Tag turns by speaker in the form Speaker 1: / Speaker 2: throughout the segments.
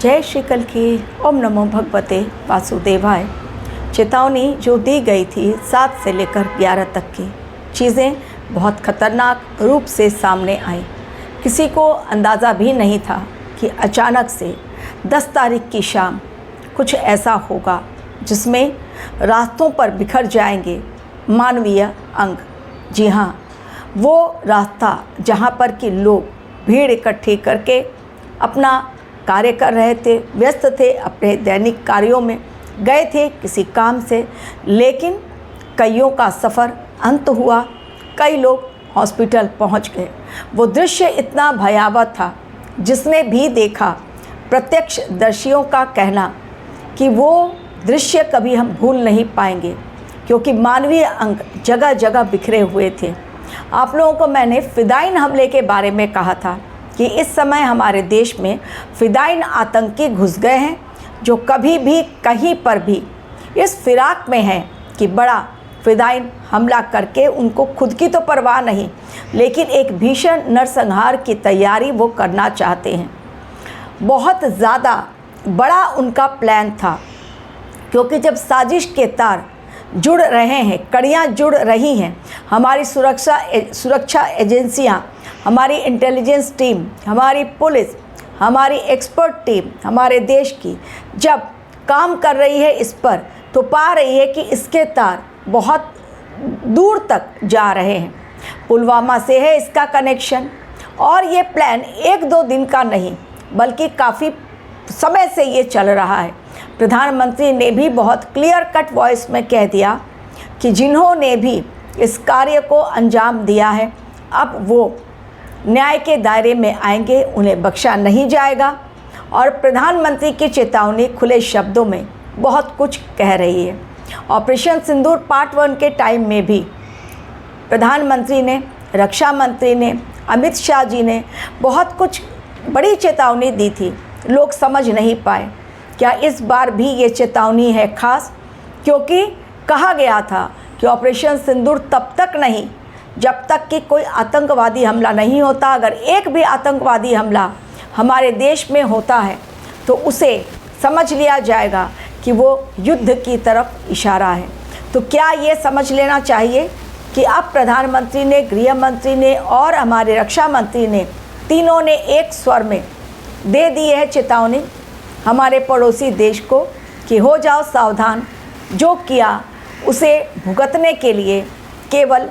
Speaker 1: जय श्री कल की। ओम नमो भगवते वासुदेवाय। चेतावनी जो दी गई थी 7 से लेकर 11 तक की चीज़ें बहुत खतरनाक रूप से सामने आई। किसी को अंदाज़ा भी नहीं था कि अचानक से 10 तारीख की शाम कुछ ऐसा होगा जिसमें रास्तों पर बिखर जाएंगे मानवीय अंग। जी हाँ, वो रास्ता जहाँ पर कि लोग भीड़ इकट्ठी करके अपना कार्य कर रहे थे, व्यस्त थे अपने दैनिक कार्यों में, गए थे किसी काम से, लेकिन कईयों का सफ़र अंत हुआ, कई लोग हॉस्पिटल पहुंच गए। वो दृश्य इतना भयावह था, जिसने भी देखा प्रत्यक्षदर्शियों का कहना कि वो दृश्य कभी हम भूल नहीं पाएंगे, क्योंकि मानवीय अंग जगह जगह बिखरे हुए थे। आप लोगों को मैंने फ़िदायीन हमले के बारे में कहा था कि इस समय हमारे देश में फ़िदायीन आतंकी घुस गए हैं, जो कभी भी कहीं पर भी इस फिराक में हैं कि बड़ा फ़िदायीन हमला करके उनको खुद की तो परवाह नहीं, लेकिन एक भीषण नरसंहार की तैयारी वो करना चाहते हैं। बहुत ज़्यादा बड़ा उनका प्लान था, क्योंकि जब साजिश के तार जुड़ रहे हैं, कड़ियाँ जुड़ रही हैं, हमारी सुरक्षा एजेंसियाँ, हमारी इंटेलिजेंस टीम, हमारी पुलिस, हमारी एक्सपर्ट टीम हमारे देश की जब काम कर रही है इस पर, तो पा रही है कि इसके तार बहुत दूर तक जा रहे हैं। पुलवामा से है इसका कनेक्शन, और ये प्लान 1-2 दिन का नहीं बल्कि काफ़ी समय से ये चल रहा है। प्रधानमंत्री ने भी बहुत क्लियर कट वॉइस में कह दिया कि जिन्होंने भी इस कार्य को अंजाम दिया है, अब वो न्याय के दायरे में आएंगे, उन्हें बख्शा नहीं जाएगा। और प्रधानमंत्री की चेतावनी खुले शब्दों में बहुत कुछ कह रही है। ऑपरेशन सिंदूर पार्ट 1 के टाइम में भी प्रधानमंत्री ने, रक्षा मंत्री ने, अमित शाह जी ने बहुत कुछ बड़ी चेतावनी दी थी। लोग समझ नहीं पाए। क्या इस बार भी ये चेतावनी है खास? क्योंकि कहा गया था कि ऑपरेशन सिंदूर तब तक नहीं जब तक कि कोई आतंकवादी हमला नहीं होता। अगर एक भी आतंकवादी हमला हमारे देश में होता है तो उसे समझ लिया जाएगा कि वो युद्ध की तरफ इशारा है। तो क्या ये समझ लेना चाहिए कि अब प्रधानमंत्री ने, गृह मंत्री ने और हमारे रक्षा मंत्री ने, तीनों ने एक स्वर में दे दी है चेतावनी हमारे पड़ोसी देश को कि हो जाओ सावधान। जो किया उसे भुगतने के लिए केवल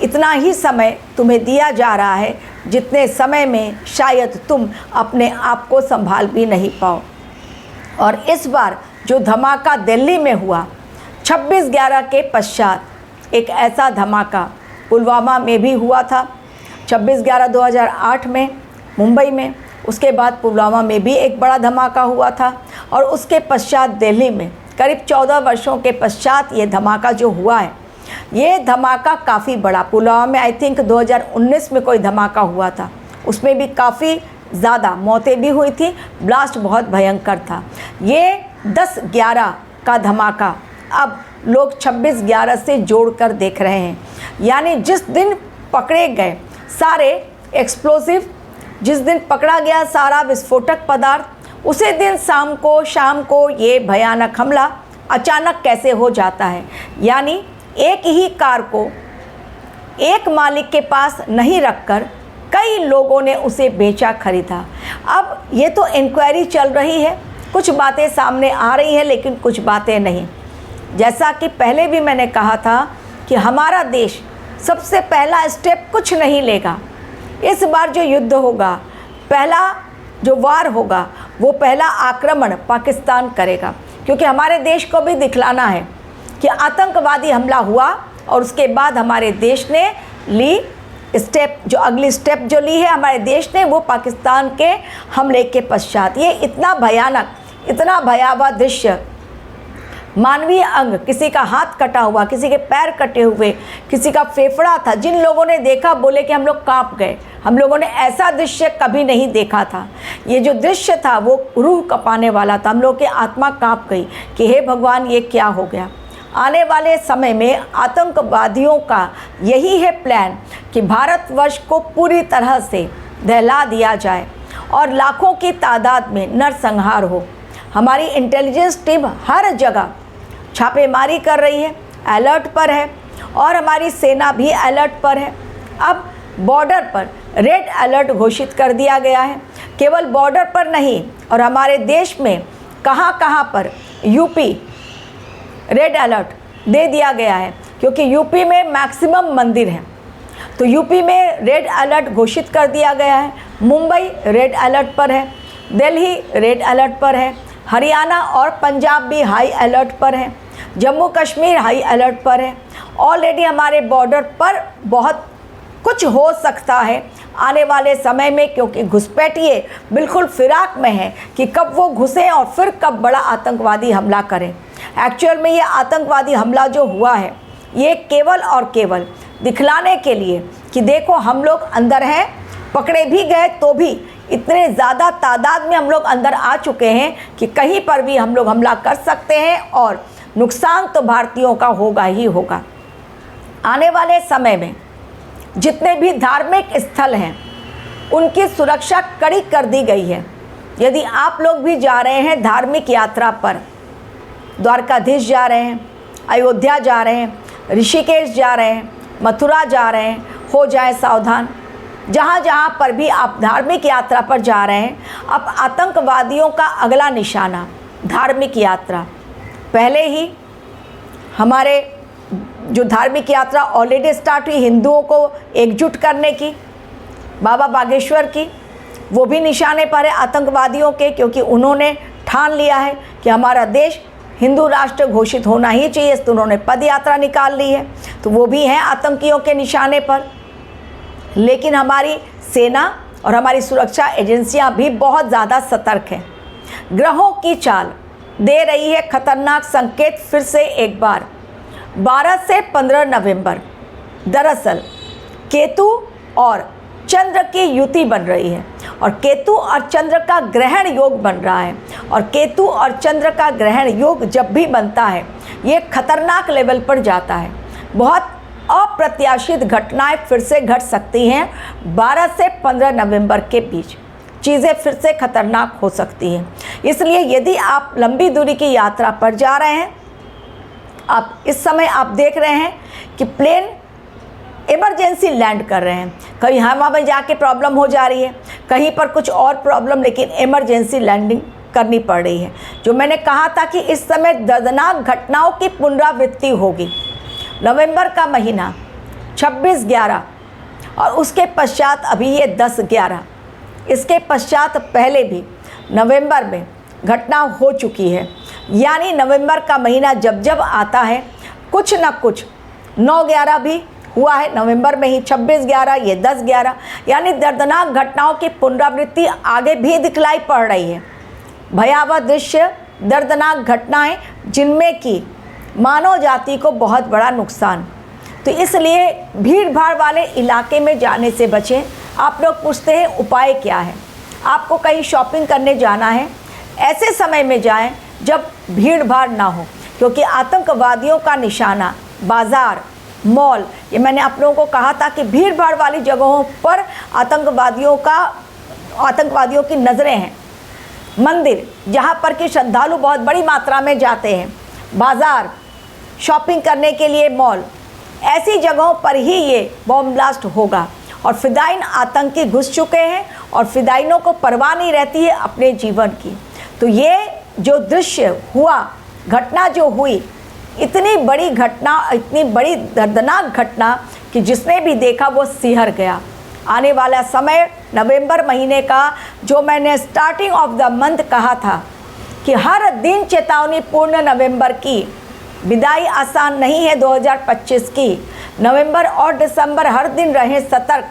Speaker 1: इतना ही समय तुम्हें दिया जा रहा है जितने समय में शायद तुम अपने आप को संभाल भी नहीं पाओ। और इस बार जो धमाका दिल्ली में हुआ 26/11 के पश्चात, एक ऐसा धमाका पुलवामा में भी हुआ था 26/11/2008 में मुंबई में। उसके बाद पुलवामा में भी एक बड़ा धमाका हुआ था, और उसके पश्चात दिल्ली में करीब 14 वर्षों के पश्चात ये धमाका जो हुआ है, ये धमाका काफ़ी बड़ा। पुलवामा में आई थिंक 2019 में कोई धमाका हुआ था, उसमें भी काफ़ी ज़्यादा मौतें भी हुई थी, ब्लास्ट बहुत भयंकर था। ये 10/11 का धमाका अब लोग 26/11 से जोड़कर देख रहे हैं। यानी जिस दिन पकड़े गए सारे एक्सप्लोसिव, जिस दिन पकड़ा गया सारा विस्फोटक पदार्थ, उसी दिन शाम को ये भयानक हमला अचानक कैसे हो जाता है। यानी एक ही कार को एक मालिक के पास नहीं रखकर कई लोगों ने उसे बेचा खरीदा। अब ये तो इंक्वायरी चल रही है, कुछ बातें सामने आ रही हैं, लेकिन कुछ बातें नहीं। जैसा कि पहले भी मैंने कहा था कि हमारा देश सबसे पहला स्टेप कुछ नहीं लेगा। इस बार जो युद्ध होगा, पहला जो वार होगा, वो पहला आक्रमण पाकिस्तान करेगा, क्योंकि हमारे देश को भी दिखलाना है कि आतंकवादी हमला हुआ और उसके बाद हमारे देश ने ली स्टेप, जो अगली स्टेप जो ली है हमारे देश ने, वो पाकिस्तान के हमले के पश्चात। ये इतना भयानक, इतना भयावह दृश्य, मानवीय अंग, किसी का हाथ कटा हुआ, किसी के पैर कटे हुए, किसी का फेफड़ा था, जिन लोगों ने देखा बोले कि हम लोग कांप गए। हम लोगों ने ऐसा दृश्य कभी नहीं देखा था। ये जो दृश्य था वो रूह कँपाने वाला था। हम लोग की आत्मा कांप गई कि हे भगवान, ये क्या हो गया। आने वाले समय में आतंकवादियों का यही है प्लान कि भारतवर्ष को पूरी तरह से दहला दिया जाए और लाखों की तादाद में नरसंहार हो। हमारी इंटेलिजेंस टीम हर जगह छापेमारी कर रही है, अलर्ट पर है, और हमारी सेना भी अलर्ट पर है। अब बॉर्डर पर रेड अलर्ट घोषित कर दिया गया है। केवल बॉर्डर पर नहीं, और हमारे देश में कहाँ कहाँ पर यूपी रेड अलर्ट दे दिया गया है, क्योंकि यूपी में मैक्सिमम मंदिर हैं, तो यूपी में रेड अलर्ट घोषित कर दिया गया है। मुंबई रेड अलर्ट पर है, दिल्ली रेड अलर्ट पर है, हरियाणा और पंजाब भी हाई अलर्ट पर है, जम्मू कश्मीर हाई अलर्ट पर है। ऑलरेडी हमारे बॉर्डर पर बहुत कुछ हो सकता है आने वाले समय में, क्योंकि घुसपैठिए बिल्कुल फिराक में हैं कि कब वो घुसें और फिर कब बड़ा आतंकवादी हमला करें। एक्चुअल में ये आतंकवादी हमला जो हुआ है, ये केवल और केवल दिखलाने के लिए कि देखो हम लोग अंदर हैं, पकड़े भी गए तो भी इतने ज़्यादा तादाद में हम लोग अंदर आ चुके हैं कि कहीं पर भी हम लोग हमला कर सकते हैं, और नुकसान तो भारतीयों का होगा ही होगा। आने वाले समय में जितने भी धार्मिक स्थल हैं उनकी सुरक्षा कड़ी कर दी गई है। यदि आप लोग भी जा रहे हैं धार्मिक यात्रा पर, द्वारकाधीश जा रहे हैं, अयोध्या जा रहे हैं, ऋषिकेश जा रहे हैं, मथुरा जा रहे हैं, हो जाए सावधान। जहाँ जहाँ पर भी आप धार्मिक यात्रा पर जा रहे हैं, अब आतंकवादियों का अगला निशाना धार्मिक यात्रा। पहले ही हमारे जो धार्मिक यात्रा ऑलरेडी स्टार्ट हुई हिंदुओं को एकजुट करने की, बाबा बागेश्वर की, वो भी निशाने पर है आतंकवादियों के, क्योंकि उन्होंने ठान लिया है कि हमारा देश हिंदू राष्ट्र घोषित होना ही चाहिए, तो उन्होंने पद यात्रा निकाल ली है, तो वो भी हैं आतंकियों के निशाने पर। लेकिन हमारी सेना और हमारी सुरक्षा एजेंसियां भी बहुत ज़्यादा सतर्क हैं। ग्रहों की चाल दे रही है खतरनाक संकेत फिर से एक बार। 12 से 15 नवंबर दरअसल केतु और चंद्र की युति बन रही है, और केतु और चंद्र का ग्रहण योग बन रहा है। और केतु और चंद्र का ग्रहण योग जब भी बनता है, ये खतरनाक लेवल पर जाता है। बहुत अप्रत्याशित घटनाएं फिर से घट सकती हैं। 12 से 15 नवंबर के बीच चीज़ें फिर से खतरनाक हो सकती हैं। इसलिए यदि आप लंबी दूरी की यात्रा पर जा रहे हैं, आप इस समय आप देख रहे हैं कि प्लेन इमरजेंसी लैंड कर रहे हैं, कहीं हवा में जाके प्रॉब्लम हो जा रही है, कहीं पर कुछ और प्रॉब्लम, लेकिन इमरजेंसी लैंडिंग करनी पड़ रही है। जो मैंने कहा था कि इस समय दर्दनाक घटनाओं की पुनरावृत्ति होगी। नवंबर का महीना 26/11 और उसके पश्चात अभी ये 10/11, इसके पश्चात पहले भी नवंबर में घटना हो चुकी है। यानी नवंबर का महीना जब जब आता है कुछ न कुछ 9/11 भी हुआ है नवंबर में ही, 26/11, ये 10/11, यानी दर्दनाक घटनाओं की पुनरावृत्ति आगे भी दिखलाई पड़ रही है। भयावह दृश्य, दर्दनाक घटनाएं जिनमें कि मानव जाति को बहुत बड़ा नुकसान। तो इसलिए भीड़ भाड़ वाले इलाके में जाने से बचें। आप लोग पूछते हैं उपाय क्या है। आपको कहीं शॉपिंग करने जाना है, ऐसे समय में जाएं जब भीड़ भाड़ ना हो, क्योंकि आतंकवादियों का निशाना बाज़ार, मॉल, ये मैंने आप लोगों को कहा था कि भीड़ भाड़ वाली जगहों पर आतंकवादियों की नज़रें हैं। मंदिर जहाँ पर कि श्रद्धालु बहुत बड़ी मात्रा में जाते हैं, बाज़ार, शॉपिंग करने के लिए मॉल, ऐसी जगहों पर ही ये बॉम्ब ब्लास्ट होगा। और फिदाइन आतंकी घुस चुके हैं और फिदाइनों को परवाह नहीं रहती है अपने जीवन की। तो ये जो दृश्य हुआ, घटना जो हुई, इतनी बड़ी घटना, इतनी बड़ी दर्दनाक घटना कि जिसने भी देखा वो सिहर गया। आने वाला समय नवंबर महीने का, जो मैंने स्टार्टिंग ऑफ द मंथ कहा था कि हर दिन चेतावनी पूर्ण नवंबर की, विदाई आसान नहीं है 2025 की। नवंबर और दिसंबर हर दिन रहें सतर्क।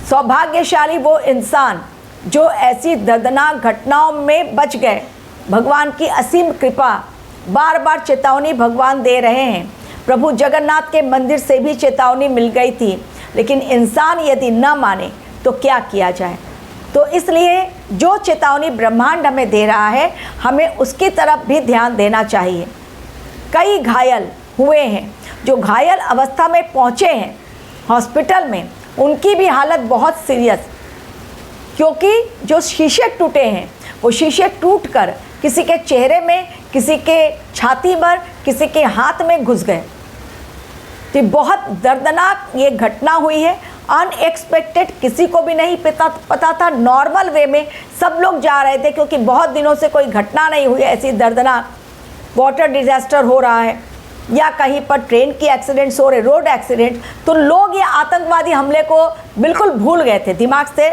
Speaker 1: सौभाग्यशाली वो इंसान जो ऐसी दर्दनाक घटनाओं में बच गए। भगवान की असीम कृपा, बार बार चेतावनी भगवान दे रहे हैं। प्रभु जगन्नाथ के मंदिर से भी चेतावनी मिल गई थी, लेकिन इंसान यदि न माने तो क्या किया जाए। तो इसलिए जो चेतावनी ब्रह्मांड हमें दे रहा है, हमें उसकी तरफ भी ध्यान देना चाहिए। कई घायल हुए हैं, जो घायल अवस्था में पहुँचे हैं हॉस्पिटल में, उनकी भी हालत बहुत सीरियस। क्योंकि जो शीशे टूटे हैं वो शीशे टूटकर किसी के चेहरे में, किसी के छाती पर, किसी के हाथ में घुस गए। तो बहुत दर्दनाक ये घटना हुई है, अनएक्सपेक्टेड, किसी को भी नहीं पता था। नॉर्मल वे में सब लोग जा रहे थे क्योंकि बहुत दिनों से कोई घटना नहीं हुई ऐसी दर्दनाक। वाटर डिजास्टर हो रहा है या कहीं पर ट्रेन की एक्सीडेंट्स हो रहे, रोड एक्सीडेंट, तो लोग ये आतंकवादी हमले को बिल्कुल भूल गए थे, दिमाग से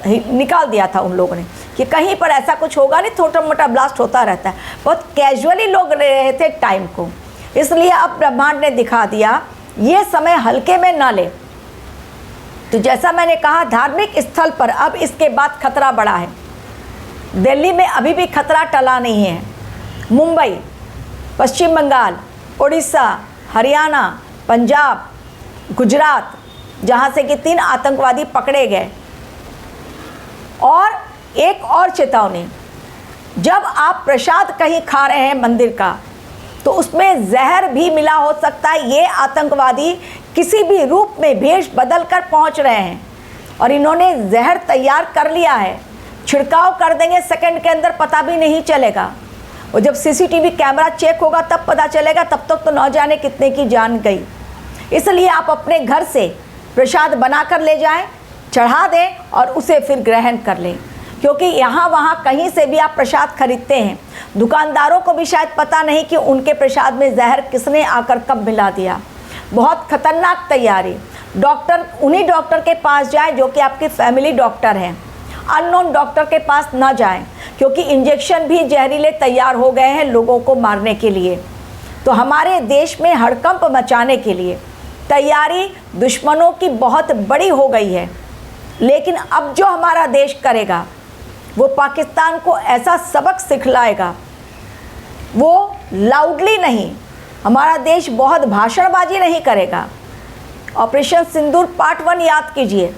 Speaker 1: निकाल दिया था उन लोगों ने कि कहीं पर ऐसा कुछ होगा नहीं, छोटा मोटा ब्लास्ट होता रहता है। बहुत कैजुअली लोग ले रहे थे टाइम को, इसलिए अब ब्रह्मांड ने दिखा दिया ये समय हल्के में ना ले। तो जैसा मैंने कहा, धार्मिक स्थल पर अब इसके बाद खतरा बढ़ा है। दिल्ली में अभी भी खतरा टला नहीं है। मुंबई, पश्चिम बंगाल, उड़ीसा, हरियाणा, पंजाब, गुजरात, जहाँ से कि 3 आतंकवादी पकड़े गए। और एक और चेतावनी, जब आप प्रसाद कहीं खा रहे हैं मंदिर का, तो उसमें जहर भी मिला हो सकता है। ये आतंकवादी किसी भी रूप में भेष बदल कर पहुँच रहे हैं और इन्होंने जहर तैयार कर लिया है। छिड़काव कर देंगे, सेकंड के अंदर पता भी नहीं चलेगा। और जब सीसीटीवी कैमरा चेक होगा तब पता चलेगा, तब तक तो न जाने कितने की जान गई। इसलिए आप अपने घर से प्रसाद बना कर ले जाएं, चढ़ा दें और उसे फिर ग्रहण कर लें, क्योंकि यहाँ वहाँ कहीं से भी आप प्रसाद खरीदते हैं, दुकानदारों को भी शायद पता नहीं कि उनके प्रसाद में जहर किसने आकर कब मिला दिया। बहुत खतरनाक तैयारी। डॉक्टर, उन्हीं डॉक्टर के पास जाएं जो कि आपके फैमिली डॉक्टर हैं। अननोन डॉक्टर के पास ना जाएं, क्योंकि इंजेक्शन भी जहरीले तैयार हो गए हैं लोगों को मारने के लिए। तो हमारे देश में हड़कंप मचाने के लिए तैयारी दुश्मनों की बहुत बड़ी हो गई है। लेकिन अब जो हमारा देश करेगा वो पाकिस्तान को ऐसा सबक सिखलाएगा, वो लाउडली नहीं, हमारा देश बहुत भाषणबाजी नहीं करेगा। ऑपरेशन सिंदूर पार्ट 1 याद कीजिए,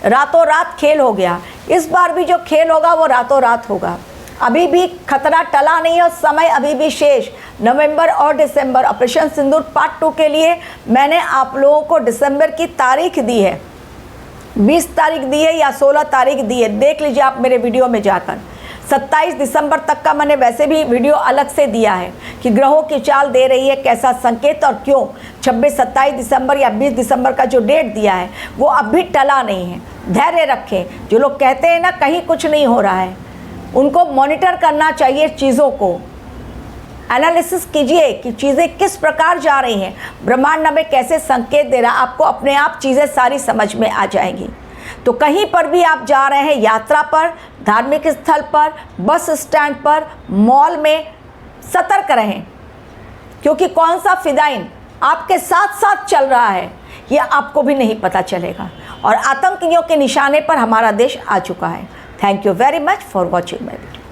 Speaker 1: रातों रात खेल हो गया। इस बार भी जो खेल होगा वो रातों रात होगा। अभी भी खतरा टला नहीं है और समय अभी भी शेष। नवंबर और दिसंबर ऑपरेशन सिंदूर पार्ट 2 के लिए मैंने आप लोगों को दिसंबर की तारीख दी है, 20 तारीख दी है या 16 तारीख दी है, देख लीजिए आप मेरे वीडियो में जाकर। 27 दिसंबर तक का मैंने वैसे भी वीडियो अलग से दिया है कि ग्रहों की चाल दे रही है, कैसा संकेत और क्यों। 26, 27 दिसंबर या 20 दिसंबर का जो डेट दिया है वो अब भी टला नहीं है। धैर्य रखें। जो लोग कहते हैं ना कहीं कुछ नहीं हो रहा है, उनको मॉनिटर करना चाहिए, चीज़ों को एनालिसिस कीजिए कि चीज़ें किस प्रकार जा रही हैं, ब्रह्मांड हमें कैसे संकेत दे रहा है। आपको अपने आप चीज़ें सारी समझ में आ जाएंगी। तो कहीं पर भी आप जा रहे हैं, यात्रा पर, धार्मिक स्थल पर, बस स्टैंड पर, मॉल में, सतर्क रहें, क्योंकि कौन सा फिदाइन आपके साथ साथ चल रहा है ये आपको भी नहीं पता चलेगा। और आतंकियों के निशाने पर हमारा देश आ चुका है। Thank you very much for watching my video.